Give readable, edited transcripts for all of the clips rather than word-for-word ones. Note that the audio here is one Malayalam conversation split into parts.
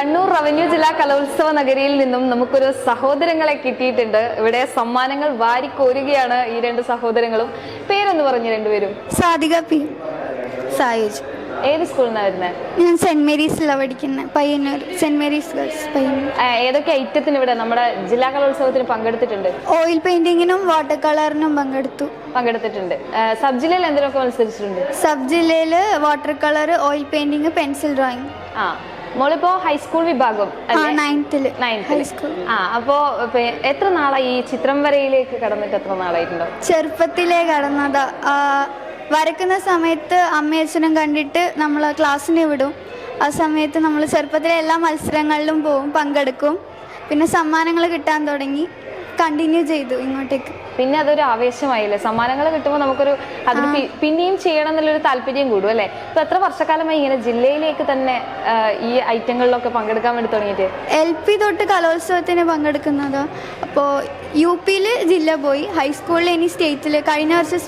കണ്ണൂർ റവന്യൂ ജില്ലാ കലോത്സവ നഗരിയിൽ നിന്നും നമുക്കൊരു സഹോദരങ്ങളെ കിട്ടിയിട്ടുണ്ട്. ഇവിടെ സമ്മാനങ്ങൾ വാരിക്കോരുകയാണ് ഈ രണ്ട് സഹോദരങ്ങളും. പേരൊന്ന് പറഞ്ഞു രണ്ടുപേരും. സാധിക പി, സായുജ്. ഏത് സ്കൂളിൽ നിന്നാണ് വരുന്നത്? ഞാൻ സെന്റ് മേരീസിലാണ് പഠിക്കുന്നത്, Payyanur saint Mary's girls Payyanur. ഏതൊക്കെ ഐറ്റത്തിന് ഇവിടെ നമ്മുടെ ജില്ലാ കലോത്സവത്തിന് പങ്കെടുത്തിട്ടുണ്ട്? ഓയിൽ പെയിന്റിങ്ങിനും വാട്ടർ കളറിനും പങ്കെടുത്തിട്ടുണ്ട്. സബ് ജില്ലയിൽ എന്തിനൊക്കെ മത്സരിച്ചിട്ടുണ്ട്? സബ് ജില്ലയിൽ water colour, oil painting, pencil drawing. മോളിപ്പോ ഹൈസ്കൂൾ വിഭാഗം നയൻത്തിൽ. അപ്പോ എത്ര നാളായി ഈ ചിത്രം വരയിലേക്ക് കടന്നിട്ട്? എത്ര നാളായിട്ടുണ്ടോ? ചെറുപ്പത്തിലേ കടന്നതാ. വരക്കുന്ന സമയത്ത് അമ്മയും അച്ഛനും കണ്ടിട്ട് നമ്മൾ ക്ലാസ്സിന് വിടും. ആ സമയത്ത് നമ്മൾ ചെറുപ്പത്തിലെ എല്ലാ മത്സരങ്ങളിലും പോവും, പങ്കെടുക്കും. പിന്നെ സമ്മാനങ്ങൾ കിട്ടാൻ തുടങ്ങി, കണ്ടിന്യൂ ചെയ്തു ഇങ്ങോട്ടേക്ക്. പിന്നെ അതൊരു ആവേശമായില്ലേ? സമ്മാനങ്ങൾ കിട്ടുമ്പോൾ നമുക്കൊരു അതിന് പിന്നെയും ചെയ്യണം എന്നുള്ളൊരു താല്പര്യം കൂടും അല്ലേ? ഇപ്പൊ എത്ര വർഷക്കാലമായി ഇങ്ങനെ ജില്ലയിലേക്ക് തന്നെ ഈ ഐറ്റങ്ങളിലൊക്കെ പങ്കെടുക്കാൻ വേണ്ടി തുടങ്ങിയിട്ട്? LP തൊട്ട് കലോത്സവത്തിന് പങ്കെടുക്കുന്നതോ. അപ്പോൾ UP ജില്ല പോയി, ഹൈസ്കൂളിൽ ഇനി സ്റ്റേറ്റിൽ, കഴിഞ്ഞ വർഷം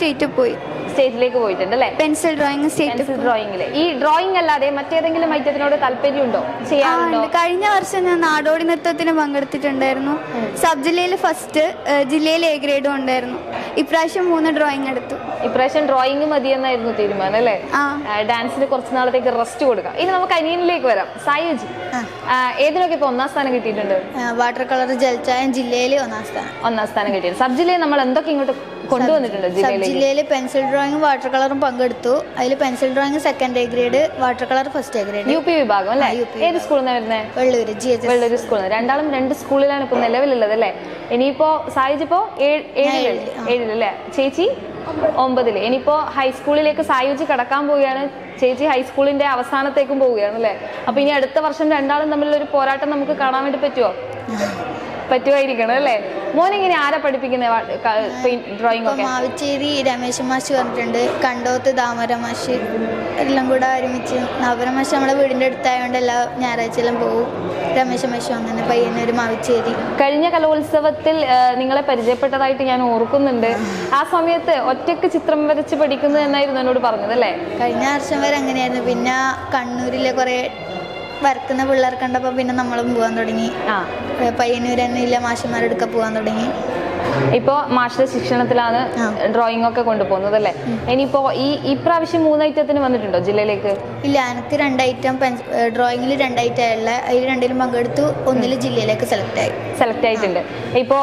സ്റ്റേറ്റിലേക്ക് പോയിട്ടുണ്ട് അല്ലേ? പെൻസിൽ ഡ്രോയിങ്, പെൻസിൽ ഡ്രോയിങ്ങില്. ഈ ഡ്രോയിങ് അല്ലാതെ മറ്റേതെങ്കിലും ഐറ്റത്തിനോട് താല്പര്യമുണ്ടോ? ചെയ്യാറുണ്ടോ? കഴിഞ്ഞ വർഷം ഞാൻ നാടോടി നൃത്തത്തിന് പങ്കെടുത്തിട്ടുണ്ടായിരുന്നു. സബ് ജില്ലയിൽ ഫസ്റ്റ്, ജില്ലയിൽ A ഗ്രേഡും ഉണ്ടായിരുന്നു. ഇപ്രാവശ്യം 3 ഡ്രോയിങ് എടുത്തു. ഇപ്രാവശ്യം ഡ്രോയിങ് മതിയെന്നായിരുന്നു തീരുമാനം അല്ലേ? ഡാൻസിന് കുറച്ച് നാളത്തേക്ക് റെസ്റ്റ് കൊടുക്കാം. ഇനി നമുക്ക് അനിയനിലേക്ക് വരാം. സായുജി, ഏതിനൊക്കെ ഇപ്പൊ 1ാം സ്ഥാനം കിട്ടിയിട്ടുണ്ട്? വാട്ടർ കളർ ജലച്ചായം ജില്ലയിൽ 1ാം സ്ഥാനം കിട്ടിയത്. സബ് ജില്ലയിൽ നമ്മൾ എന്തൊക്കെ ഇങ്ങോട്ട് കൊണ്ടുവന്നിട്ടുണ്ട്? ജില്ലയിൽ പെൻസിൽ ഡ്രോയിങ്, വാട്ടർ കളറും പങ്കെടുത്തു. അതിൽ pencil drawing 2nd A grade, water colour 1st A grade. UP വിഭാഗം അല്ലേ? ഏത് സ്കൂളിൽ നിന്നാണ് വരുന്നത്? വെള്ളൂര് സ്കൂളിൽ നിന്ന്. രണ്ടാളും 2 സ്കൂളിലാണ് ഇപ്പൊ നിലവിലുള്ളത് അല്ലേ? ഇനിയിപ്പോ സായുജ് ഇപ്പോ 7-ല്, ചേച്ചി 9-ല്. ഇനിയിപ്പോ ഹൈസ്കൂളിലേക്ക് സായുജ് കടക്കാൻ പോവുകയാണ്, ചേച്ചി ഹൈസ്കൂളിന്റെ അവസാനത്തേക്കും പോവുകയാണ് അല്ലേ? അപ്പൊ ഇനി അടുത്ത വർഷം രണ്ടാളും തമ്മിലുള്ള ഒരു പോരാട്ടം നമുക്ക് കാണാൻ വേണ്ടി പറ്റുമായിരിക്കണം അല്ലേ? മോനിങ്ങനെ ആരാ പഠിപ്പിക്കുന്നത് ഡ്രോയിങ് ഒക്കെ? മാവിച്ചേരി രമേശ് മാഷ് പറഞ്ഞിട്ടുണ്ട്, കണ്ടോത്ത് ദാമര മാഷ്, എല്ലാം കൂടെ ഒരുമിച്ച്. ദാമര മാഷ് നമ്മുടെ വീടിന്റെ അടുത്തായതുകൊണ്ട് എല്ലാ ഞായറാഴ്ചയെല്ലാം പോകും. രമേശ് മാഷും അങ്ങനെ, പയ്യന്നൂർ മാവിച്ചേരി. കഴിഞ്ഞ കലോത്സവത്തിൽ നിങ്ങളെ പരിചയപ്പെട്ടതായിട്ട് ഞാൻ ഓർക്കുന്നുണ്ട്. ആ സമയത്ത് ഒറ്റയ്ക്ക് ചിത്രം വരച്ച് പഠിക്കുന്നു എന്നായിരുന്നു എന്നോട് പറഞ്ഞത് അല്ലേ? കഴിഞ്ഞ വർഷം വരെ അങ്ങനെയായിരുന്നു. പിന്നെ കണ്ണൂരിലെ കുറെ വരക്കുന്ന പിള്ളേർ കണ്ടപ്പോൾ പിന്നെ നമ്മളും പോകാൻ തുടങ്ങി. പയ്യന്നൂർ തന്നെയില്ല മാഷന്മാരെടുക്കാൻ പോകാൻ തുടങ്ങി. ഇപ്പോ മാഷിന്റെ ശിക്ഷണത്തിലാണ് ഡ്രോയിങ് ഒക്കെ കൊണ്ടുപോകുന്നത് അല്ലേ? ഇനിയിപ്പോ ഇപ്രാവശ്യം 3 ഐറ്റത്തിന് വന്നിട്ടുണ്ടോ ജില്ലയിലേക്ക്? ഇല്ല, എനിക്ക് 2 ഐറ്റം ഡ്രോയിങ്ങിൽ 2 ഐറ്റം ഉള്ള, അതിൽ 2-ലും പങ്കെടുത്തു. 1-ൽ ജില്ലയിലേക്ക് സെലക്ട് ആയിട്ടുണ്ട്. ഇപ്പോ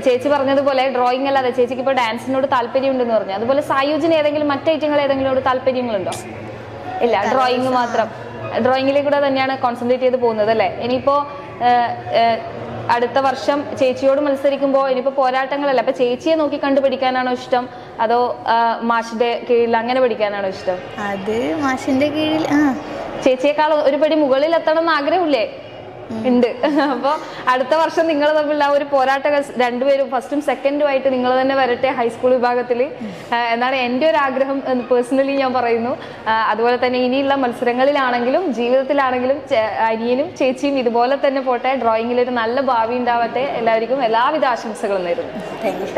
ചേച്ചി പറഞ്ഞതുപോലെ ഡ്രോയിങ് അല്ലാതെ ചേച്ചിക്ക് ഇപ്പൊ ഡാൻസിനോട് താല്പര്യം ഉണ്ടെന്ന് പറഞ്ഞു. അതുപോലെ സായുജിന് ഏതെങ്കിലും മറ്റ് ഐറ്റങ്ങൾ ഏതെങ്കിലും താല്പര്യങ്ങളുണ്ടോ? ഇല്ല, ഡ്രോയിങ് മാത്രം. ഡ്രോയിങ്ങിലേക്കൂടെ തന്നെയാണ് കോൺസെൻട്രേറ്റ് ചെയ്ത് പോകുന്നത് അല്ലേ? ഇനിയിപ്പോ അടുത്ത വർഷം ചേച്ചിയോട് മത്സരിക്കുമ്പോൾ ഇനിയിപ്പോ പോരാട്ടങ്ങളല്ല, അപ്പൊ ചേച്ചിയെ നോക്കി കണ്ടു പഠിക്കാനാണോ ഇഷ്ടം, അതോ മാഷിന്റെ കീഴിൽ അങ്ങനെ പഠിക്കാനാണോ ഇഷ്ടം? അത് മാഷിന്റെ കീഴിൽ. ചേച്ചിയേക്കാൾ ഒരു പടി മുകളിൽ എത്തണം എന്ന് ആഗ്രഹമില്ലേ? ഉണ്ട്. അപ്പൊ അടുത്ത വർഷം നിങ്ങൾ തമ്മിൽ ആ ഒരു പോരാട്ടം രണ്ടുപേരും ഫസ്റ്റും സെക്കൻഡും ആയിട്ട് നിങ്ങൾ തന്നെ വരട്ടെ ഹൈസ്കൂൾ വിഭാഗത്തിൽ എന്നാണ് എൻ്റെ ഒരു ആഗ്രഹം. പേഴ്സണലി ഞാൻ പറയുന്നു. അതുപോലെ തന്നെ ഇനിയുള്ള മത്സരങ്ങളിലാണെങ്കിലും ജീവിതത്തിലാണെങ്കിലും അനിയനും ചേച്ചിയും ഇതുപോലെ തന്നെ പോട്ടെ. ഡ്രോയിങ്ങിലൊരു നല്ല ഭാവി ഉണ്ടാവട്ടെ. എല്ലാവർക്കും എല്ലാവിധ ആശംസകളും നേരുന്നു. Thank you.